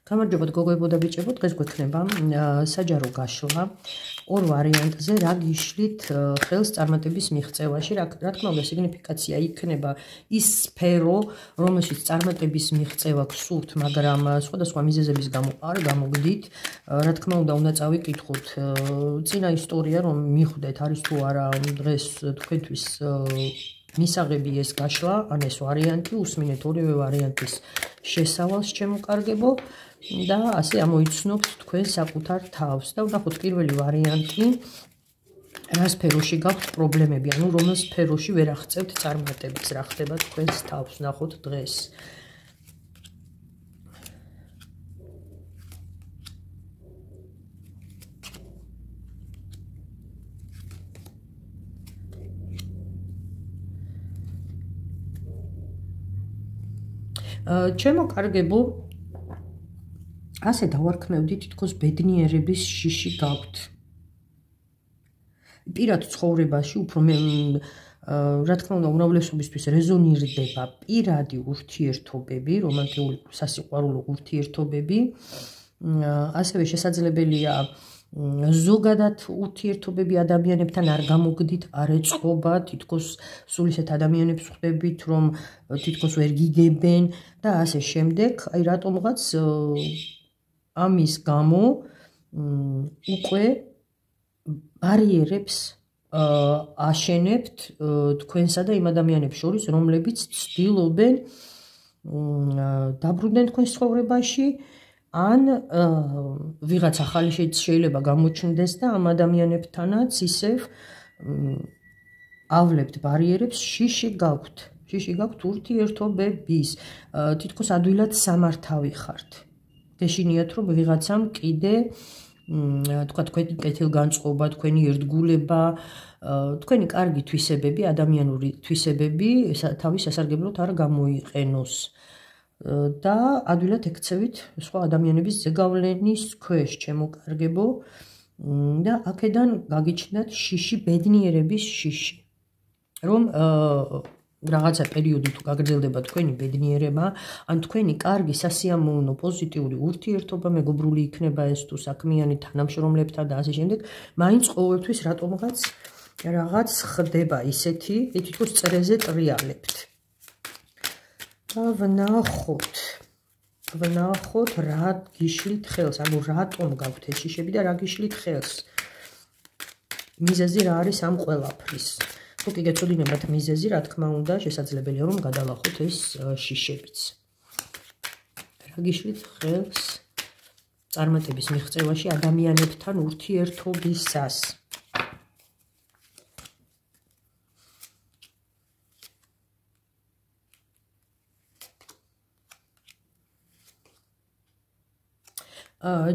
გამარჯობათ გოგოებო და ბიჭებო, დღეს გვექნება საჯარო გაშლა ორ ვარიანტზე რა გიშლით ხელს წარმატების მიღწევაში. რა თქმა უნდა, სიგნიფიკაცია იქნება ის სფერო, რომელშიც წარმატების მიღწევა გსურთ, მაგრამ სხვადასხვა მიზეზების გამო არ გამოგდით. რა თქმა უნდა წავიკითხოთ წინა ისტორია, რომ მიხვდეთ არის თუ არა დღეს თქვენთვის მისაღები ეს გაშლა, ან ეს ვარიანტი, უსმინეთ ორივე ვარიანტის შესავალს ჩემო კარგებო და ასე ამოიცნობთ თქვენ საკუთარ თავს და ვნახოთ პირველი ვარიანტი რა სფეროში გაქვთ პრობლემები, ანუ რომელ სფეროში ვერ აღწევთ წარმატებას, რა ხდება თქვენს თავს, ვნახოთ დღეს. ჩემო კარგებო, ასე დავარქმევდი, თითქოს ბედნიერების შიში გაქვთ. პირად ცხოვრებაში უფრო რა თქმა უნდა უმრავლესობისთვის რეზონირდება პირადი ურთიერთობები, რომანტიკული სასიყვარულო ურთიერთობები, ასევე შესაძლებელია ზოგადად ურთიერთობები ადამიანებთან არ გამოგდით, არ ეწყობა, თითქოს სულ ისეთ ადამიანებს ხვდებით, რომ თითქოს ვერ გიგებენ და ასე შემდეგ. აი რატომღაც ამის გამო უკვე ბარიერებს აშენებთ თქვენსა და იმ ადამიანებს შორის, რომლებიც ცდილობენ დაბრუნდნენ თქვენს ცხოვრებაში, ან ვიღაც ახალი შეიძლება გამოჩნდეს და ამ ადამიანებთანაც ისევ ავლებთ ბარიერებს, შიში გაქვთ ურთიერთობების, თითქოს ადვილად სამართავი ხართ. გეშინიათ, რომ ვიღაცამ კიდე თქვა თქვენი კეთილგანწყობა, თქვენი ერთგულება, თქვენი კარგი თვისებები, ადამიანური თვისებები თავის სასარგებლოდ არ გამოიყენოს და ადვილად ეკცევით სხვა ადამიანების ზეგავლენის ქვეშ, ჩემო კარგებო, და აქედან გაგიჩნდათ შიში, ბედნიერების შიში, რომ რაღაცა პერიოდი თუ გაგრძელდება თქვენი ბედნიერება, ან თქვენი კარგი სასიამოვნო პოზიტიური ურთიერთობა, მეგობრული იქნება ეს თუ საქმიანი თანამშრომლებთან და ასე შემდეგ, მაინც ყოველთვის რატომღაც რაღაც ხდება ისეთი, თითქოს წრეზე ტრიალებთ. და ვნახოთ რა გიშლით ხელს, ანუ რატომ გაქვთ ეს შიშები და რა გიშლით ხელს. მიზეზი რა არის ამ ყველაფრის. თუ კი გეცოდინებათ მიზეზი, რა თქმა უნდა, შესაძლებელია რომ გადალახოთ ეს შიშებიც. რა გიშლით ხელს წარმატების მიღწევაში ადამიანებთან ურთიერთობისას.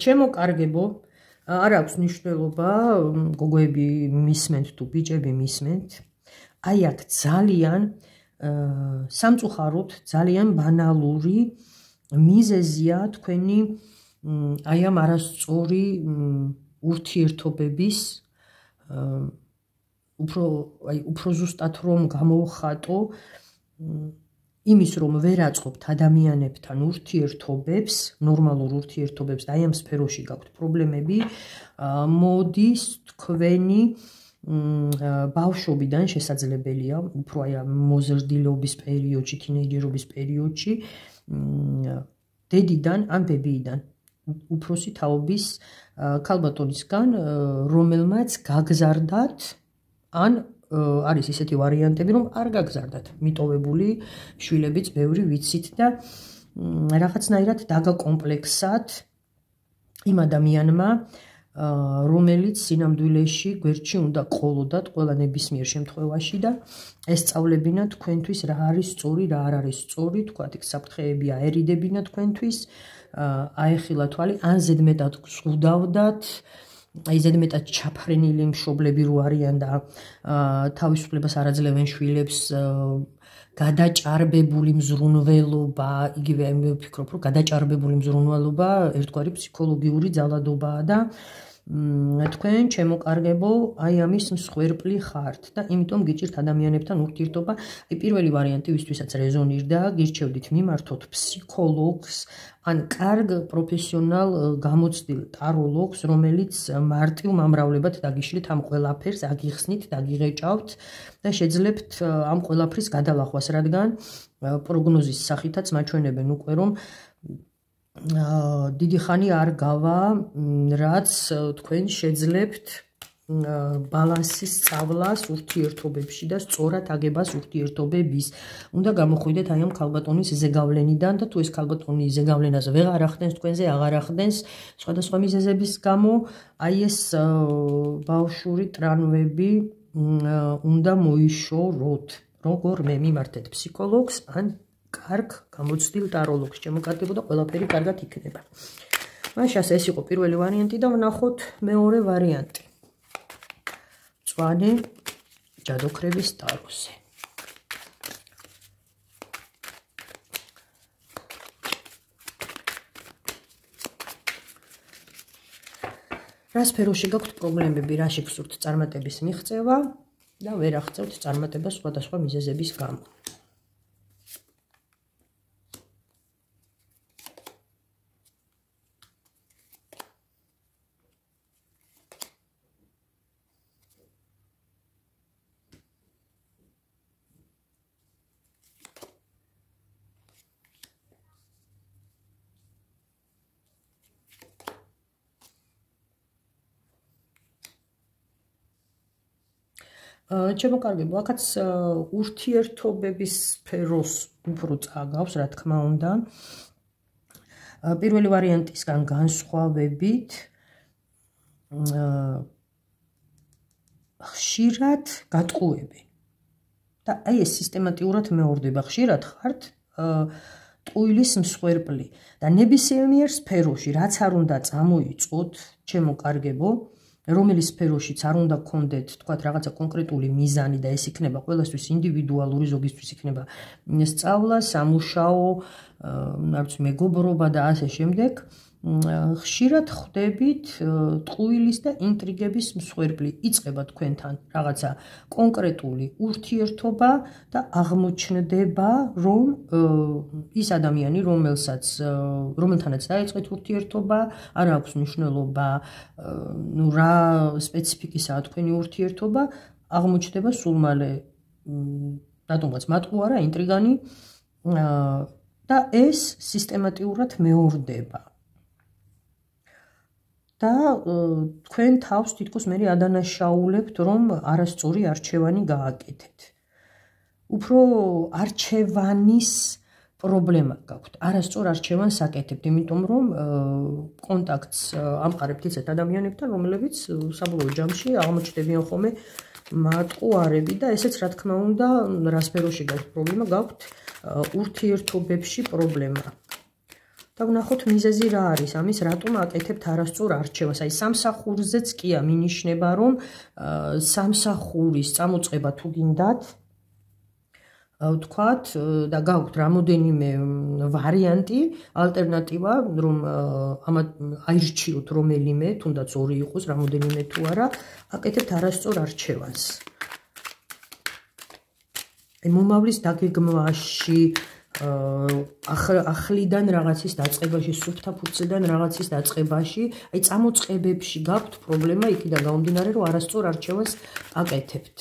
ჩემო კარგებო, არ აქვს მნიშვნელობა გოგოები მისმენთ თუ ბიჭები მისმენთ. აი აქ ძალიან სამწუხაროდ ძალიან ბანალური მიზეზია თქვენი აი ამ არასწორი ურთიერთობების, უფრო ზუსტად რომ გამოვხატო იმის, რომ ვერ აწყობთ ადამიანებთან ურთიერთობებს, ნორმალურ ურთიერთობებს და აი ამ სფეროში გაქვთ პრობლემები, მოდის თქვენი ბავშვობიდან შესაძლებელია, უფრო აი ამ მოზრდილობის პერიოდში, თინეიჯერობის პერიოდში, დედიდან ან ბებიიდან, უფროსი თაობის ქალბატონისგან, რომელმაც გაგზარდათ, ან არის ისეთი ვარიანტები, რომ არ გაგზარდათ მიტოვებული შვილებიც ბევრი ვიცით და რაღაცნაირად დაგაკომპლექსად იმ ადამიანმა, რომელიც სინამდვილეში გვერდში უნდა ყოლოდათ ყველა ნებისმიერ შემთხვევაში და ესწავლებინა თქვენთვის რა არის სწორი, რა არ არის სწორი, თქვათ იქ საფრთხეები აერიდებინა თქვენთვის, აეხილა თვალი, ან ზედმეტად გზღუდავდათ, აი ზედმეტად ჩაფრენილი მშობლები რო არიან და თავისუფლებას არ აძლევენ შვილებს, გადაჭარბებული მზრუნველობა, იგივე ვფიქრობ, რომ გადაჭარბებული მზრუნველობა ერთგვარი ფსიქოლოგიური ძალადობაა და თქვენ ჩემოკარგებო აი ამის მსხვერპლი ხართ და იმიტომ გიჭირთ ადამიანებთან ურთიერთობა. აი პირველი ვარიანტი ვისთვისაც რეზონირდა, გირჩევდით მიმართოთ ფსიქოლოგს ან კარგ პროფესიონალ გამოცდილ ტაროლოგს, რომელიც მარტივ მომრავლებად დაგიშლით ამ ყველაფერს, აგიხსნით, დაგიღეჭავთ და შეძლებთ ამ ყველაფრის გადალახვას, რადგან პროგნოზის სახითაც მაჩვენებენ უკვე რომ დიდი ხანი არ გავა, რაც თქვენ შეძლებთ ბალანსის სწავლას ურთიერთობებში და სწორად აგებას ურთიერთობების. უნდა გამოხვიდეთ აი ამ ქალბატონის ზეგავლენიდან და თუ ეს ქალბატონი ზეგავლენას ვეღარ ახდენს თქვენზე, აღარ ახდენს სხვადასხვა მიზეზების გამო, აი ეს ბავშვური ტრანვები უნდა მოიშოროთ. როგორ მე მიმართეთ ფსიქოლოგს ან კარგ გამოცდილ ტაროლოგს ჩემოკარგებო და ყველაფერი კარგად იქნება. მაშას ეს იყო პირველი ვარიანტი და ვნახოთ მეორე ვარიანტი. მწვანე ჯადოქრების ტაროზე. რა სფეროში გაქვთ პრობლემები, რაში გსურთ წარმატების მიღწევა და ვერ აღწევთ წარმატებას სხვადასხვა მიზეზების გამო. ჩემოკარგებო, აქაც ურთიერთობების სფეროს უფრო წაგავს, რა თქმა უნდა. პირველი ვარიანტისგან განსხვავებით, ხშირად გატყუები. და აი ეს სისტემატიურად მეორდება, ხშირად ხართ ტყუილის მსხვერპლი და ნებისმიერ სფეროში, რაც არ უნდა წამოიწყოთ, ჩემოკარგებო, რომელი სფეროშიც არ უნდა გქონდეთ, თქვათ, რაღაცა კონკრეტული მიზანი და ეს იქნება ყველასთვის ინდივიდუალური, ზოგისთვის იქნება სწავლა, სამუშაო, მეგობრობა და ასე შემდეგ. ხშირად ხვდებით ტყუილის და ინტრიგების მსხვერპლი. იწყება თქვენთან რაღაცა კონკრეტული ურთიერთობა და აღმოჩნდება, რომ ის ადამიანი, რომელთანაც დაიწყეთ ურთიერთობა, არ აქვს მნიშვნელობა, რა სპეციფიკისაა თქვენი ურთიერთობა, აღმოჩნდება სულ მალე რატომღაც მატყუარა, ინტრიგანი და ეს სისტემატიურად მეორდება. და თქვენ თავს თითქოს მე ადანაშაულებთ, რომ არასწორი არჩევანი გააკეთეთ. უფრო არჩევანის პრობლემა გაქვთ. არასწორ არჩევანს აკეთებთ, იმიტომ რომ კონტაქტს ამყარებთ ისეთ ადამიანებთან, რომლებიც საბოლოო ჯამში აღმოჩნდებიან ხოლმე მატყუარები და ესეც რა თქმა უნდა, რა სფეროში გაქვთ პრობლემა, გაქვთ ურთიერთობებში პრობლემა. და ვნახოთ მიზეზი რა არის ამის, რატომ აკეთებთ არასწორ არჩევანს. აი სამსახურზეც კი მინიშნება, რომ სამსახურის წამოწყება თუ გინდათ, ვთქვათ, და გაქვთ რამოდენიმე ვარიანტი, ალტერნატივა, რომ აირჩიოთ რომელიმე, თუნდაც ორი იყოს, რამოდენიმე თუ არა, აკეთებთ არასწორ არჩევანს. მომავლის დაგეგმვაში, ახლიდან რაღაცის დაწყებაში, სუფთა ფურცლიდან რაღაცის დაწყებაში, აი წამოწყებებში გაქვთ პრობლემა იქიდან გამომდინარე, რომ არასწორ არჩევანს აკეთებთ.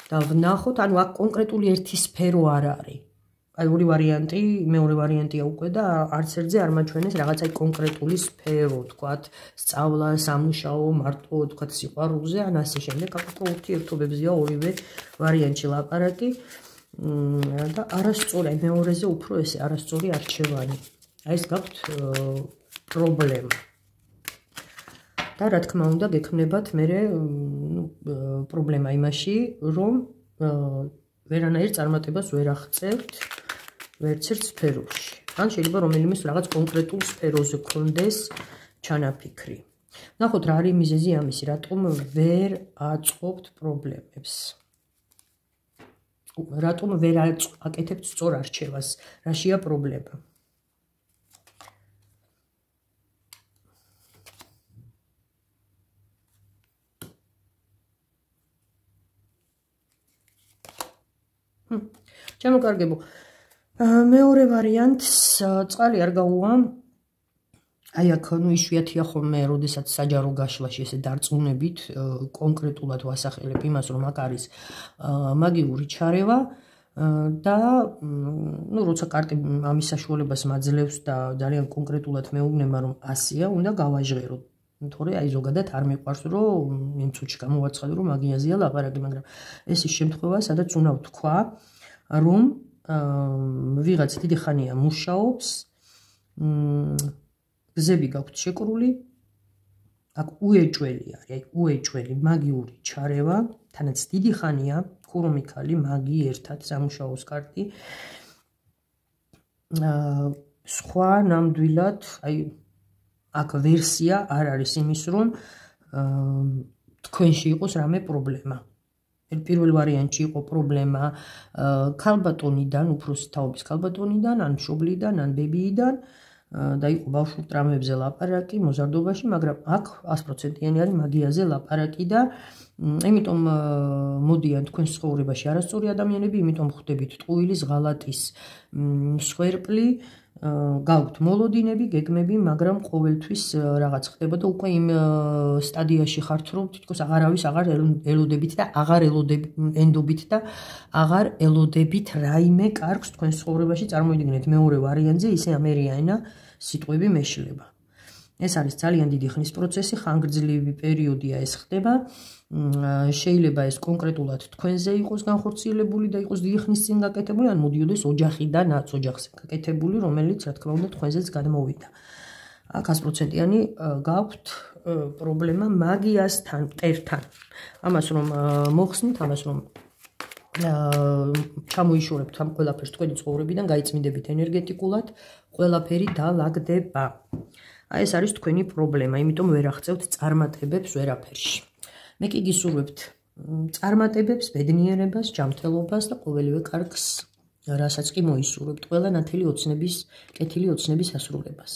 და ვნახოთ, ანუ აქ კონკრეტული ერთი სფერო არ არის. აი ორი ვარიანტი, მეორე ვარიანტია უკვე და არც ერთზე არ მაჩვენეს რაღაცა კონკრეტული სფერო, თქვათ, სწავლა, სამუშაო, მარტო, თქვათ, სიყვარულზე, ან ასე შემდეგ, აქ უფრო ურთიერთობებზეა ორივე ვარიანტში ლაპარაკი. და არასწორი, მეორეზე უფრო ესე არასწორი არჩევანი. აი ეს გაქვთ პრობლემა. და რა თქმა უნდა, გექმნებათ მე პრობლემა იმაში, რომ ვერანაირ წარმატებას ვერ აღწევთ ვერც ერთ სფეროში. ან შეიძლება რომელიმე რაღაც კონკრეტულ სფეროზე გქონდეს ჩანაფიქრი. ნახოთ რა არის მიზეზი ამისი, რატომ ვერ აწყობთ პრობლემებს. რატომ ვერ აკეთებთ სწორ არჩევას, რაშია პრობლემა. ჩემო კარგებო, მეორე ვარიანტს წყალი არ გაუვა. აი აქ იშვიათია ხოლმე, როდესაც საჯარო გაშლაში ესე დარწმუნებით კონკრეტულად ვასახელებ იმას, რომ აქ არის მაგიური ჩარევა და როცა კარტი ამის საშუალებას მაძლევს და ძალიან კონკრეტულად მეუბნება, რომ 100-ია, უნდა გავაჟღეროთ. თორე აი ზოგადად არ მიყვარს, რომ იმ წუთში გამოვაცხადო, რომ მაგიაზეა ლაპარაკი, მაგრამ ეს ის შემთხვევა, სადაც უნდა ვთქვა, რომ ვიღაც დიდი ხანია მუშაობს, გზები გაქვთ შეკრული, აქ უეჭველი არის, აი უეჭველი მაგიური ჩარევა, თანაც დიდი ხანია ქურუმიქალი, მაგი ერთად სამუშაოს კარტი. სხვა ნამდვილად, აი აქ ვერსია არ არის იმის, რომ თქვენში იყოს რამე პრობლემა. პირველ ვარიანტში იყო პრობლემა ქალბატონიდან, უფროსი თაობის ქალბატონიდან, ან მშობლიდან, ან ბებიიდან და იყო ბავშვურ ტრამებზე ლაპარაკი მოზარდობაში, მაგრამ აქ 100%-იანი არის მაგიაზე ლაპარაკი და იმიტომ მოდიან თქვენს ცხოვრებაში არასწორი ადამიანები, იმიტომ ხვდებით ტყუილის, ღალატის სვერპლი, გაქვთ მოლოდინები, გეგმები, მაგრამ ყოველთვის რაღაც ხდება და უკვე იმ სტადიაში ხართ, რომ თითქოს აღარავის აღარ ელოდებით და აღარ ენდობით და აღარ ელოდებით რაიმე კარგს თქვენს ცხოვრებაში. წარმოიდგინეთ მეორე ვარიანტზე ისე ამერია ენა სიტყვები მეშლება. ეს არის ძალიან დიდი ხნის პროცესი, ხანგრძლივი პერიოდია ეს ხდება. შეიძლება ეს კონკრეტულად თქვენზე იყოს განხორციელებული და იყოს დიდი ხნის წინ გაკეთებული, ან მოდიოდეს ოჯახიდანაც ოჯახზე გაკეთებული, რომელიც რა თქმა უნდა თქვენზეც გადმოვიდა. აქ 100%-იანი გაქვთ პრობლემა მაგიასთან, მტერთან. ამას რომ მოხსნით, ამას რომ ჩამოიშორებთ ამ ყველაფერს თქვენი ცხოვრებიდან, გაიწმინდებით ენერგეტიკულად, ყველაფერი დალაგდება. აი ეს არის თქვენი პრობლემა, იმიტომ ვერ აღწევთ წარმატებებს ვერაფერში. მე კი გისურვებთ წარმატებებს, ბედნიერებას, ჯანმრთელობას და ყოველივე კარგს, რასაც კი მოისურვებთ, ყველა ნათელი ოცნების, კეთილი ოცნების ასრულებას.